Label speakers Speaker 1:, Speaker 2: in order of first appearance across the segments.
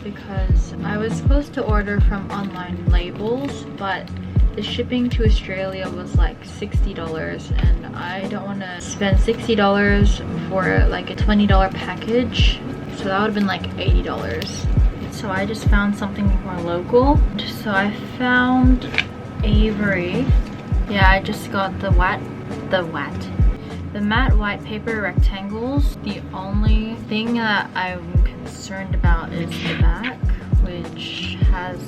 Speaker 1: Because I was supposed to order from online labels, but the shipping to Australia was like $60 and I don't want to spend $60 for like a $20 package, so that would have been like $80. So I just found something more local. So I found Avery. Yeah, I just got the matte white paper rectangles. The only thing that I'm concerned about is the back, which has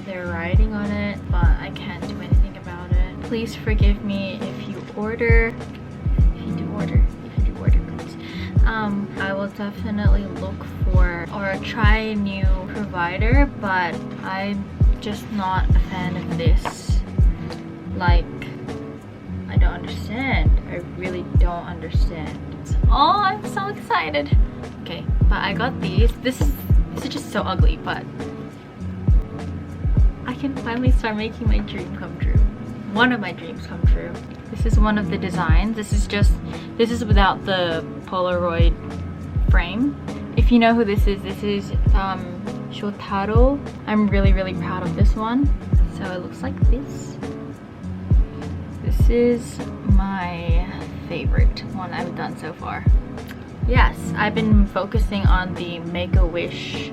Speaker 1: their writing on it, but I can't do anything about it. Please forgive me if you do order, please. I will definitely look for or try a new provider, but I'm just not a fan of this. Like, I don't understand. I really don't understand. Oh, I'm so excited. Okay, but I got these. This is just so ugly, but I can finally start making my dream come true. One of my dreams come true. This is one of the designs. This is without the Polaroid frame. If you know who this is Shotaro. I'm really proud of this one. So it looks like this. This is my favorite one I've done so far. Yes, I've been focusing on the Make-A-Wish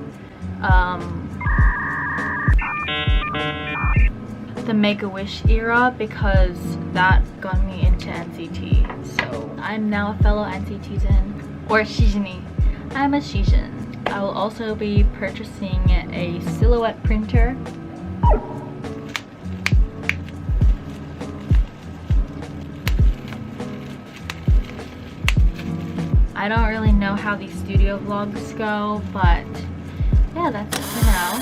Speaker 1: era because that got me into NCT. So I'm now a fellow NCTzen, or Shijini. I'm a Shijin. I will also be purchasing a silhouette printer. I don't really know how these studio vlogs go, but yeah, that's it for now.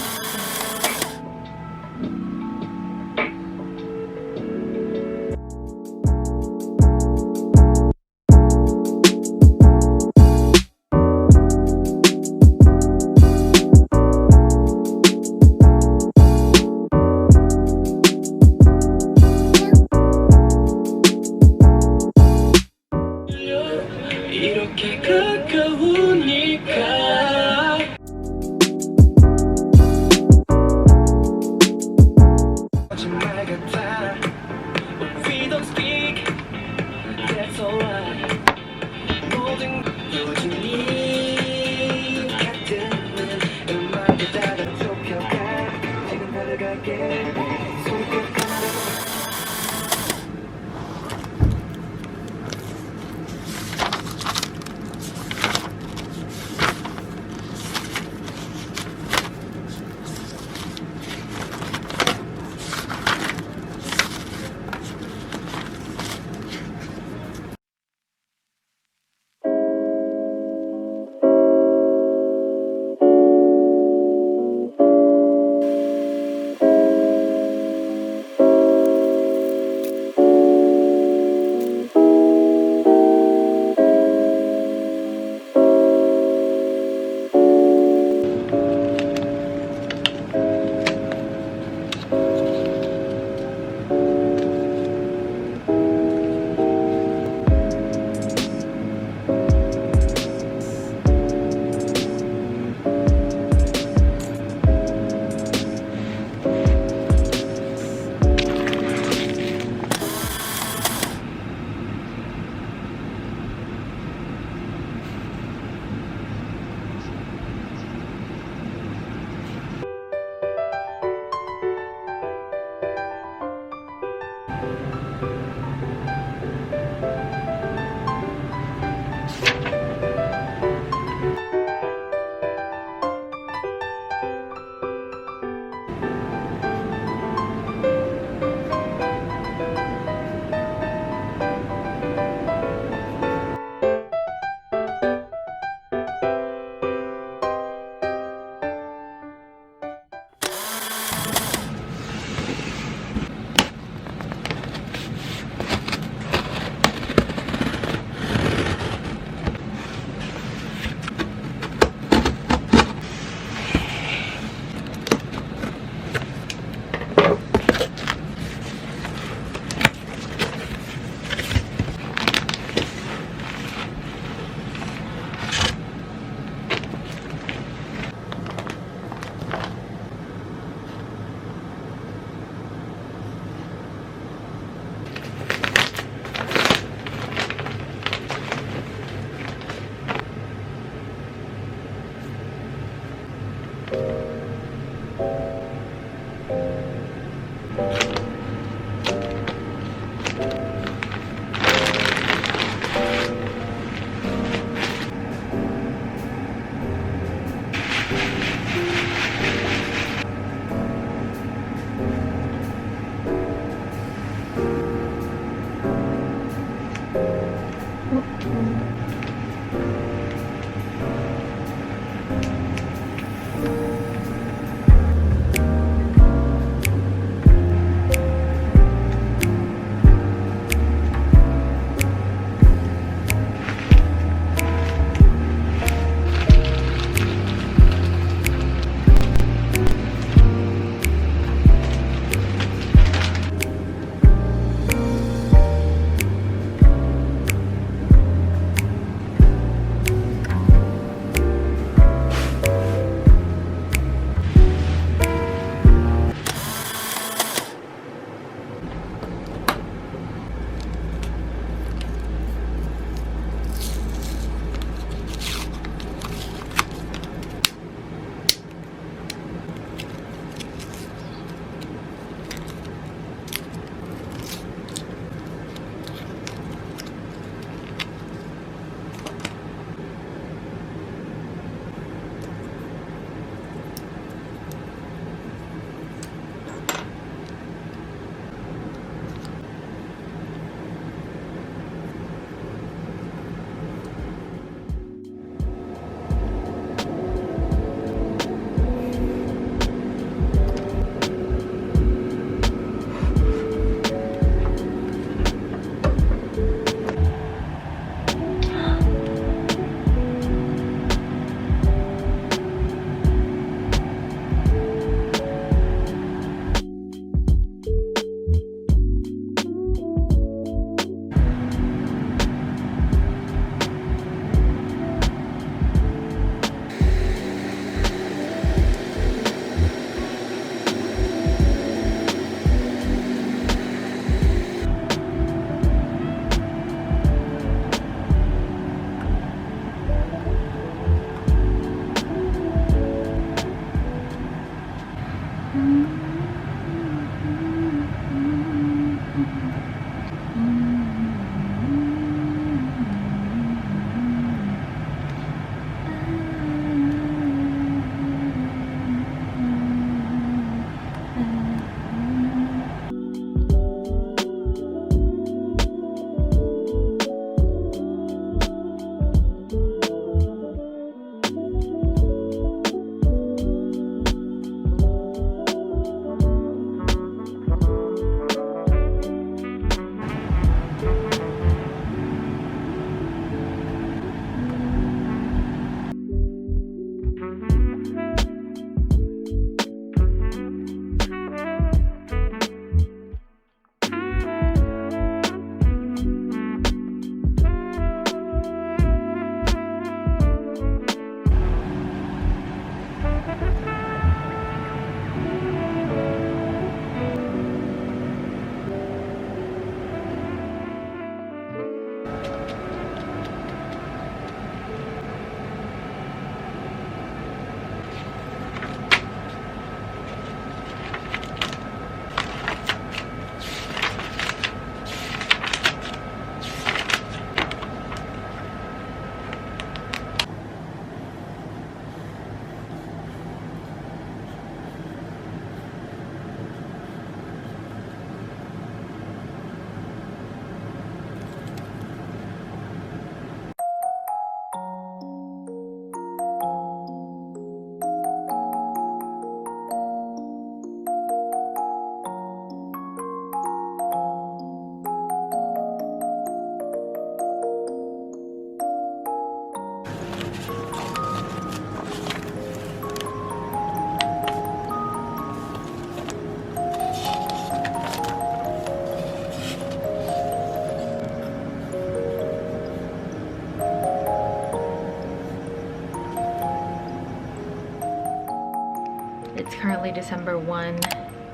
Speaker 1: It's currently December 1,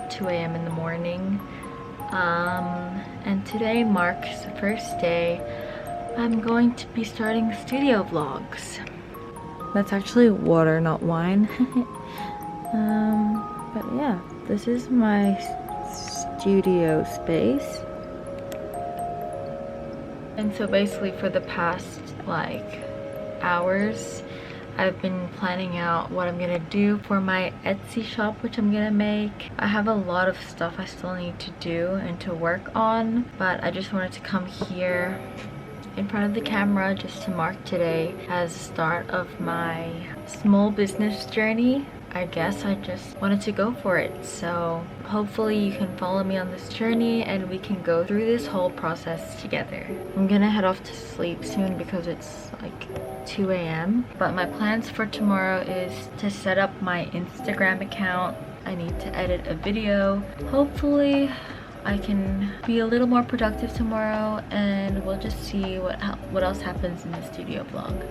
Speaker 1: 2 a.m. in the morning. And today marks the first day I'm going to be starting studio vlogs. That's actually water, not wine. But yeah, this is my studio space. And so basically for the past like hours, I've been planning out what I'm gonna do for my Etsy shop, which I'm gonna make. I have a lot of stuff I still need to do and to work on, but I just wanted to come here in front of the camera just to mark today as the start of my small business journey. I guess I just wanted to go for it. So hopefully you can follow me on this journey and we can go through this whole process together. I'm gonna head off to sleep soon because it's like 2 a.m. But my plans for tomorrow is to set up my Instagram account. I need to edit a video. Hopefully I can be a little more productive tomorrow, and we'll just see what else happens in the studio vlog.